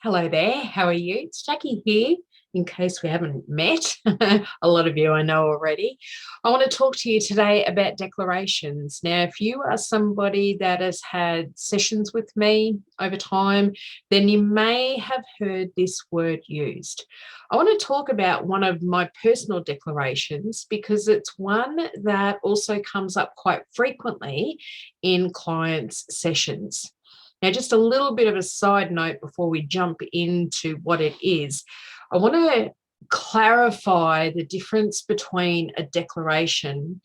Hello there, how are you? It's Jackie here, in case we haven't met. A lot of you I know already. I want to talk to you today about declarations. Now, if you are somebody that has had sessions with me over time, then you may have heard this word used. I want to talk about one of my personal declarations because it's one that also comes up quite frequently in clients' sessions. Now, just a little bit of a side note before we jump into what it is. I want to clarify the difference between a declaration,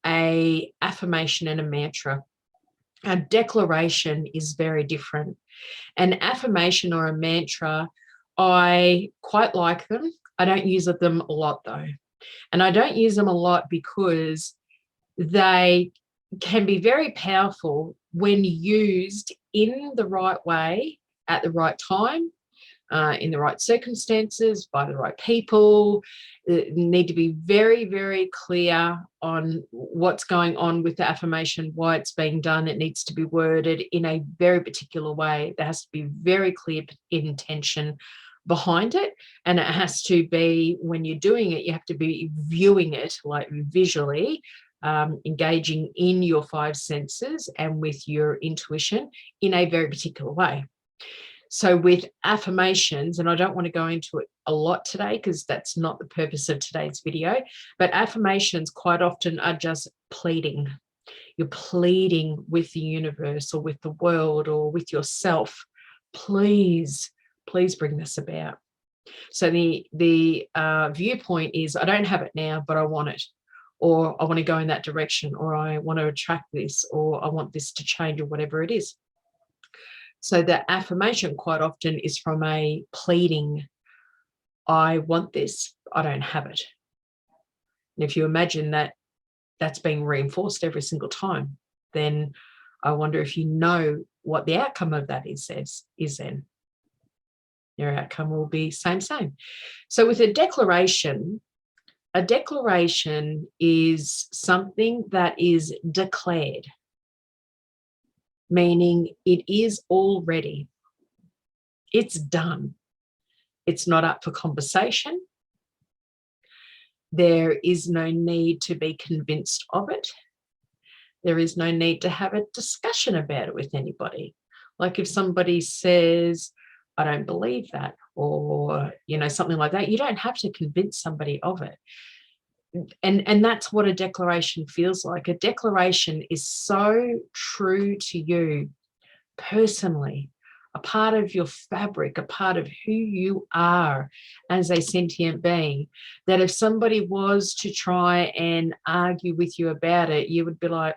a affirmation, and a mantra. A declaration is very different. An affirmation or a mantra, I quite like them. I don't use them a lot though. And I don't use them a lot because they can be very powerful when used in the right way, at the right time, in the right circumstances, by the right people. Need to be very, very clear on what's going on with the affirmation, why it's being done. It needs to be worded in a very particular way. There has to be very clear intention behind it, and it has to be, when you're doing it, you have to be viewing it like visually, engaging in your five senses and with your intuition in a very particular way. So with affirmations, and I don't want to go into it a lot today because that's not the purpose of today's video, but affirmations quite often are just pleading. You're pleading with the universe or with the world or with yourself. Please bring this about. So the viewpoint is, I don't have it now, but I want it. Or I want to go in that direction, or I want to attract this, or I want this to change, or whatever it is. So the affirmation quite often is from a pleading, I want this, I don't have it. And if you imagine that that's being reinforced every single time, then I wonder if you know what the outcome of that is then. Your outcome will be same. So with a declaration is something that is declared, meaning it is already, it's done. It's not up for conversation. There is no need to be convinced of it. There is no need to have a discussion about it with anybody. Like if somebody says, I don't believe that, or something like that, you don't have to convince somebody of it. And that's what a declaration feels like. A declaration is so true to you personally, a part of your fabric, a part of who you are as a sentient being, that if somebody was to try and argue with you about it, you would be like,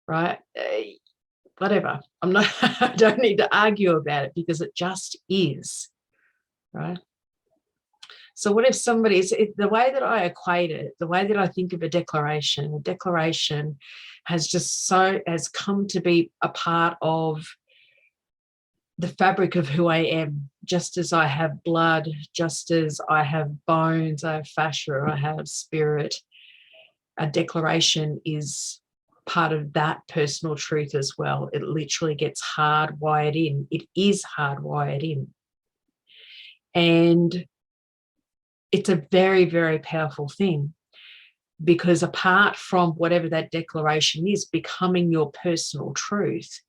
right, whatever. I don't need to argue about it because it just is, right? So what if the way that I equate it, the way that I think of a declaration has come to be a part of the fabric of who I am. Just as I have blood, just as I have bones, I have fascia, I have spirit, a declaration is part of that personal truth as well. It literally gets hardwired in. It is hardwired in. And it's a very, very powerful thing, because apart from whatever that declaration is becoming your personal truth,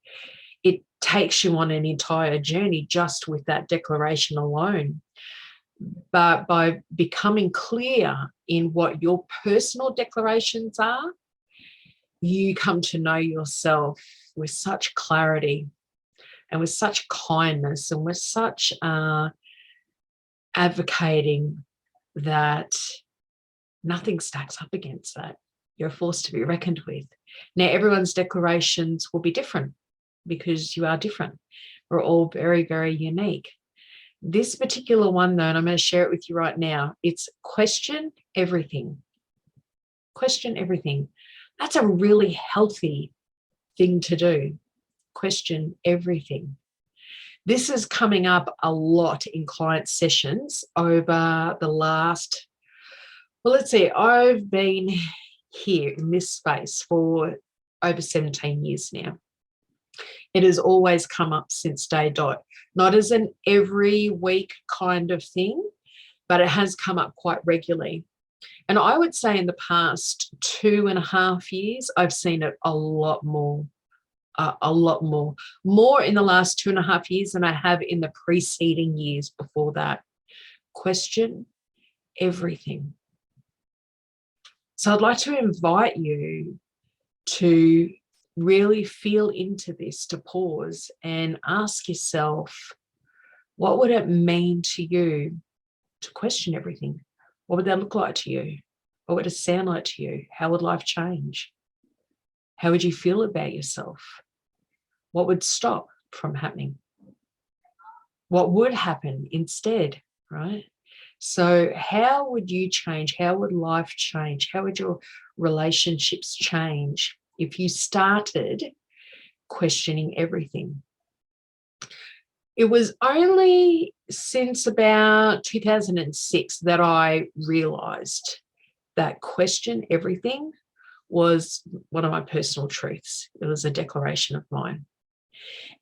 it takes you on an entire journey just with that declaration alone. But by becoming clear in what your personal declarations are, you come to know yourself with such clarity and with such kindness and with such advocating that nothing stacks up against that. You're a force to be reckoned with. Now, everyone's declarations will be different because you are different. We're all very, very unique. This particular one, though, and I'm going to share it with you right now, it's question everything. Question everything. That's a really healthy thing to do. Question everything. This is coming up a lot in client sessions over the last, well, let's see, I've been here in this space for over 17 years now. It has always come up since day dot, not as an every week kind of thing, but it has come up quite regularly. And I would say in the past 2.5 years, I've seen it a lot more, more in the last 2.5 years than I have in the preceding years before that. Question everything. So I'd like to invite you to really feel into this, to pause and ask yourself, what would it mean to you to question everything? What would that look like to you? What would it sound like to you? How would life change? How would you feel about yourself? What would stop from happening? What would happen instead, right? So how would you change? How would life change? How would your relationships change if you started questioning everything? It was only since about 2006 that I realized that question everything was one of my personal truths. It was a declaration of mine.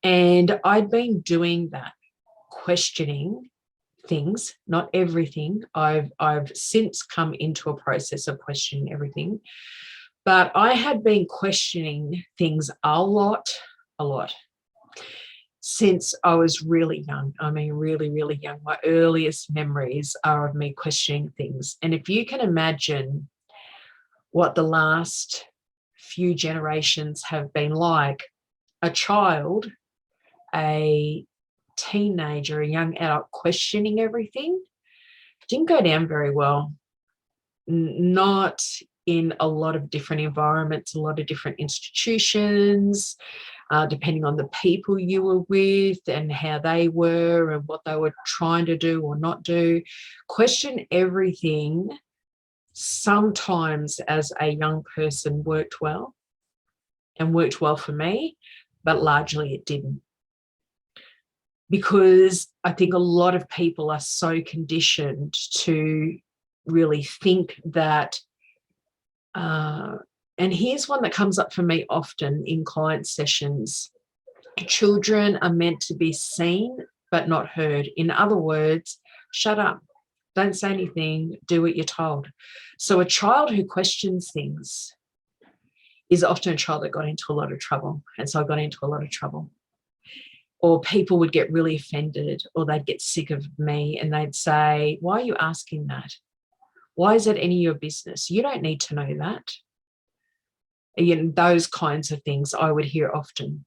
And I'd been doing that, questioning things, not everything. I've since come into a process of questioning everything, but I had been questioning things a lot since I was really young. I mean, really, really young. My earliest memories are of me questioning things. And if you can imagine what the last few generations have been like, a child, a teenager, a young adult questioning everything didn't go down very well. Not in a lot of different environments, a lot of different institutions, depending on the people you were with and how they were and what they were trying to do or not do. Question everything sometimes as a young person worked well for me, but largely it didn't. Because I think a lot of people are so conditioned to really think that, and here's one that comes up for me often in client sessions: children are meant to be seen but not heard. In other words, shut up, don't say anything, do what you're told. So a child who questions things is often a child that got into a lot of trouble. And so I got into a lot of trouble. Or people would get really offended, or they'd get sick of me and they'd say, why are you asking that? Why is it any of your business? You don't need to know that. You know, those kinds of things I would hear often.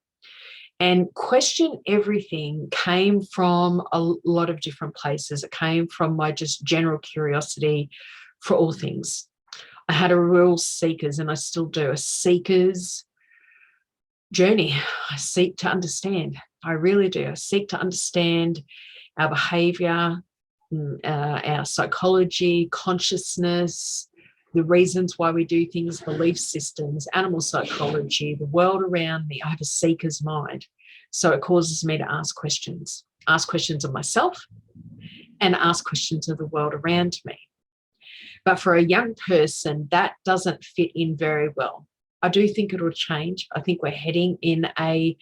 And question everything came from a lot of different places. It came from my just general curiosity for all things. I had a real seekers, and I still do, a seeker's journey. I seek to understand. I really do. I seek to understand our behavior, our psychology, consciousness, the reasons why we do things, belief systems, animal psychology, the world around me. I have a seeker's mind. So it causes me to ask questions of myself and ask questions of the world around me. But for a young person, that doesn't fit in very well. I do think it'll change. I think we're heading in a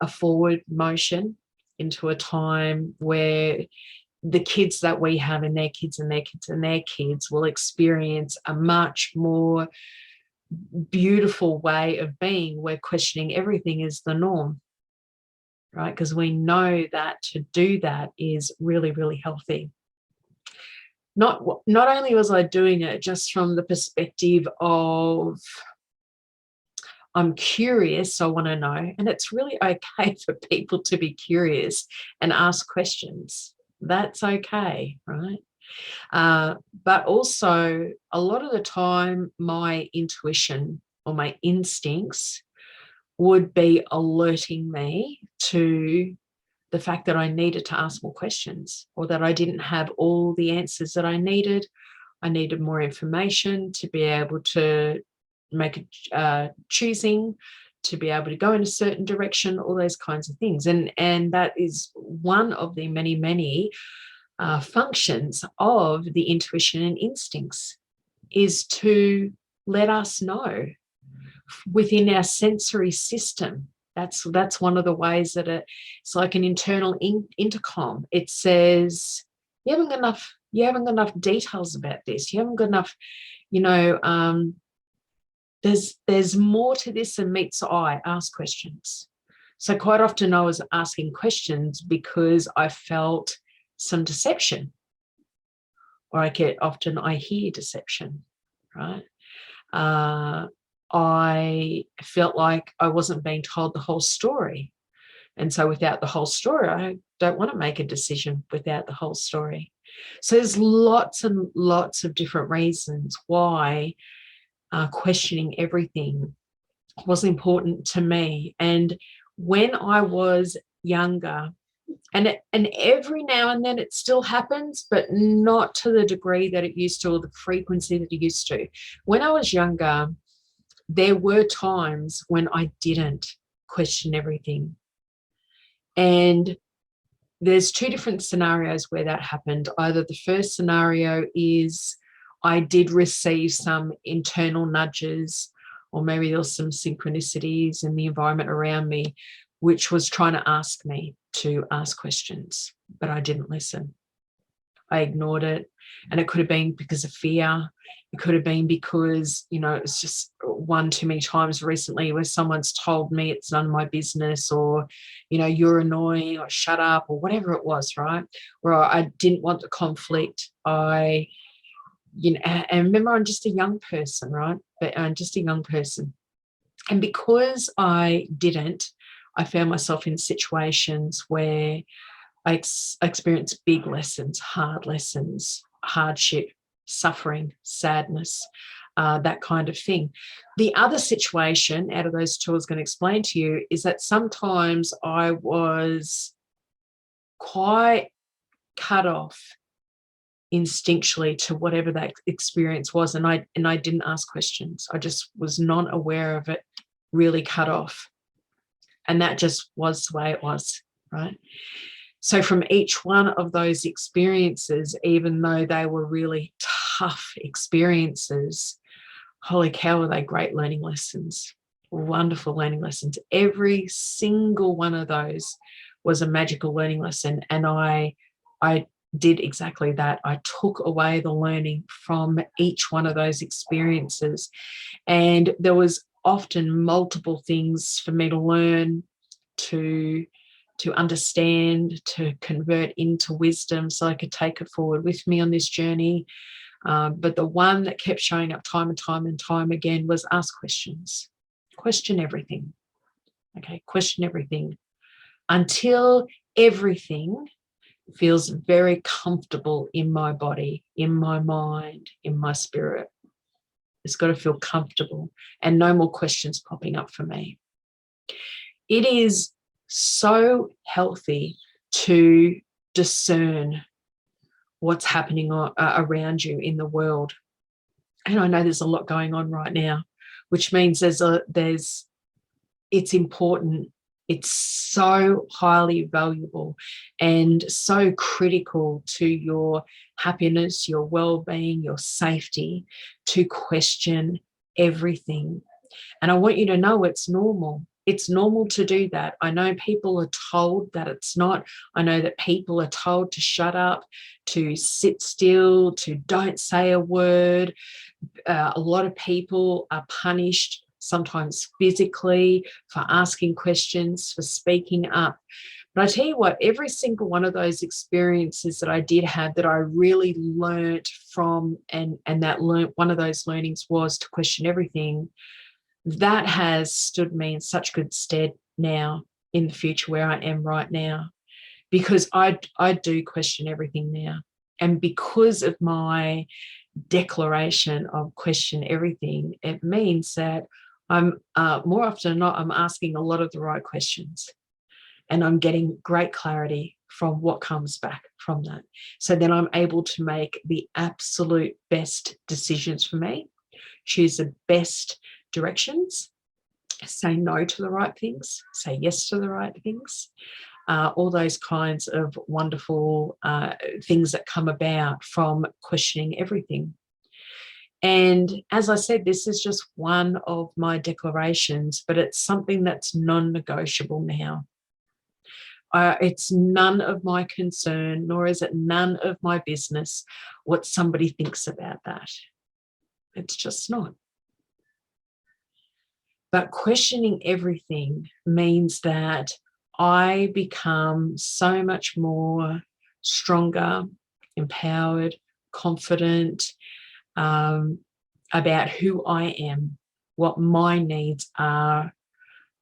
forward motion into a time where the kids that we have and their kids and their kids and their kids will experience a much more beautiful way of being, where questioning everything is the norm, right? Because we know that to do that is really, really healthy. Not only was I doing it just from the perspective of, I'm curious, so I want to know. And it's really okay for people to be curious and ask questions. That's okay, right? But also, a lot of the time, my intuition or my instincts would be alerting me to the fact that I needed to ask more questions, or that I didn't have all the answers that I needed. I needed more information to be able to make a choosing, to be able to go in a certain direction, all those kinds of things. And that is one of the many, many functions of the intuition and instincts, is to let us know within our sensory system That's one of the ways that it's like an internal intercom. It says, you haven't got enough details about this. You haven't got enough, there's more to this than meets the eye. Ask questions. So quite often I was asking questions because I felt some deception, or I hear deception, right? I felt like I wasn't being told the whole story. And so without the whole story, I don't want to make a decision without the whole story. So there's lots and lots of different reasons why questioning everything was important to me. And when I was younger, and every now and then it still happens, but not to the degree that it used to, or the frequency that it used to. When I was younger, there were times when I didn't question everything. And there's two different scenarios where that happened. Either the first scenario is I did receive some internal nudges, or maybe there was some synchronicities in the environment around me, which was trying to ask me to ask questions, but I didn't listen. I ignored it. And it could have been because of fear. It could have been because, it's just one too many times recently where someone's told me it's none of my business, or, you're annoying, or shut up, or whatever it was, right? Where I didn't want the conflict. And remember, I'm just a young person, right? But I'm just a young person. And because I didn't, I found myself in situations where I experienced big lessons, hard lessons, hardship, suffering, sadness, that kind of thing. The other situation out of those two I was going to explain to you is that sometimes I was quite cut off instinctually to whatever that experience was, and I didn't ask questions. I just was not aware of it, really cut off. And that just was the way it was, right? So from each one of those experiences, even though they were really tough experiences, holy cow, were they great learning lessons, wonderful learning lessons. Every single one of those was a magical learning lesson. And I did exactly that. I took away the learning from each one of those experiences. And there was often multiple things for me to learn, to understand, to convert into wisdom, so I could take it forward with me on this journey. But the one that kept showing up time and time and time again was ask questions. Question everything. Okay, question everything until everything feels very comfortable in my body, in my mind, in my spirit. It's got to feel comfortable and no more questions popping up for me. It is so healthy to discern what's happening around you in the world. And I know there's a lot going on right now, which means it's important. It's so highly valuable and so critical to your happiness, your well-being, your safety, to question everything. And I want you to know it's normal. It's normal to do that. I know people are told that it's not. I know that people are told to shut up, to sit still, to don't say a word. A lot of people are punished, sometimes physically, for asking questions, for speaking up. But I tell you what, every single one of those experiences that I did have that I really learnt from, and one of those learnings was to question everything, that has stood me in such good stead now in the future where I am right now, because I do question everything now. And because of my declaration of question everything, it means that I'm more often than not, I'm asking a lot of the right questions, and I'm getting great clarity from what comes back from that. So then I'm able to make the absolute best decisions for me, choose the best directions, say no to the right things, say yes to the right things, all those kinds of wonderful things that come about from questioning everything. And as I said, this is just one of my declarations, but it's something that's non-negotiable now. It's none of my concern, nor is it none of my business what somebody thinks about that. It's just not. But questioning everything means that I become so much more stronger, empowered, confident about who I am, what my needs are,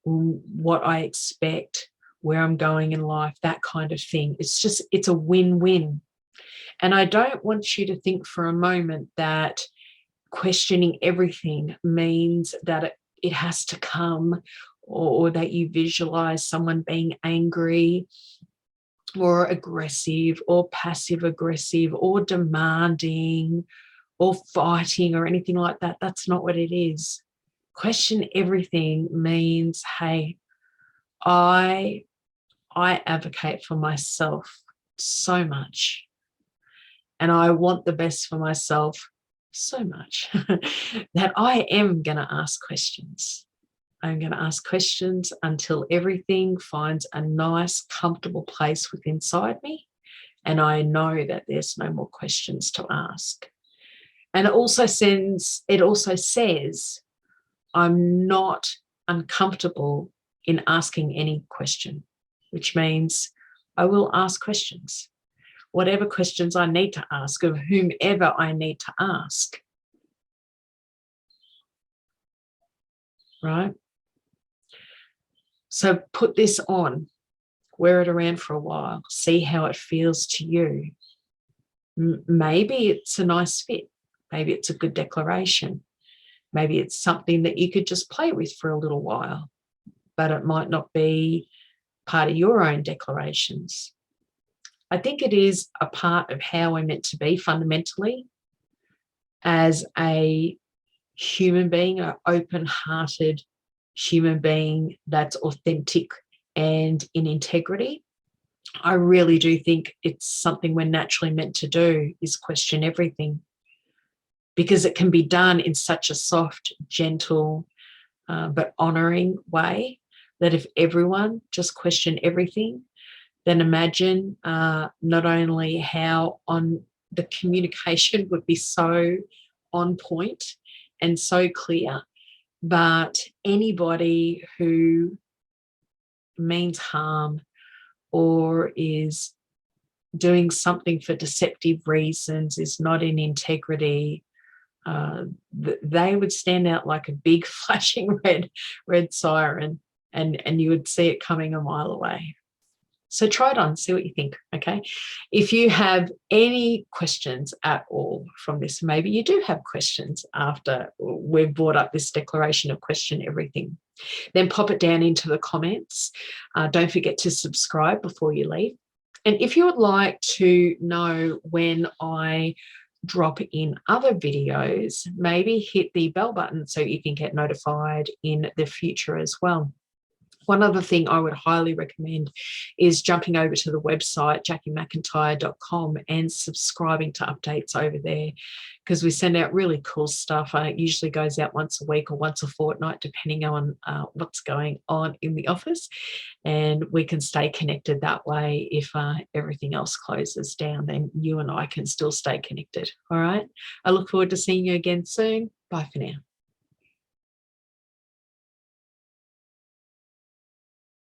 what I expect, where I'm going in life, that kind of thing. It's a win-win. And I don't want you to think for a moment that questioning everything means that it has to come, or that you visualize someone being angry or aggressive or passive aggressive or demanding or fighting or anything like that. That's not what it is. Question everything means, hey, I advocate for myself so much, and I want the best for myself so much that I am going to ask questions. I'm going to ask questions until everything finds a nice, comfortable place within inside me, and I know that there's no more questions to ask. And it also says I'm not uncomfortable in asking any question, which means I will ask questions, whatever questions I need to ask of whomever I need to ask. Right? So put this on, wear it around for a while, see how it feels to you. Maybe it's a nice fit. Maybe it's a good declaration. Maybe it's something that you could just play with for a little while, but it might not be part of your own declarations. I think it is a part of how we're meant to be fundamentally as a human being, an open-hearted human being that's authentic and in integrity. I really do think it's something we're naturally meant to do, is question everything, because it can be done in such a soft, gentle, but honouring way that if everyone just questioned everything, then imagine not only how the communication would be so on point and so clear, but anybody who means harm or is doing something for deceptive reasons, is not in integrity, they would stand out like a big flashing red siren, and you would see it coming a mile away. So try it on, see what you think, okay? If you have any questions at all from this, maybe you do have questions after we've brought up this declaration of question everything, then pop it down into the comments. Don't forget to subscribe before you leave. And if you would like to know when I drop in other videos, maybe hit the bell button so you can get notified in the future as well. One other thing I would highly recommend is jumping over to the website, JacquieMcIntyre.com, and subscribing to updates over there, because we send out really cool stuff. It usually goes out once a week or once a fortnight, depending on what's going on in the office. And we can stay connected that way. If everything else closes down, then you and I can still stay connected. All right. I look forward to seeing you again soon. Bye for now.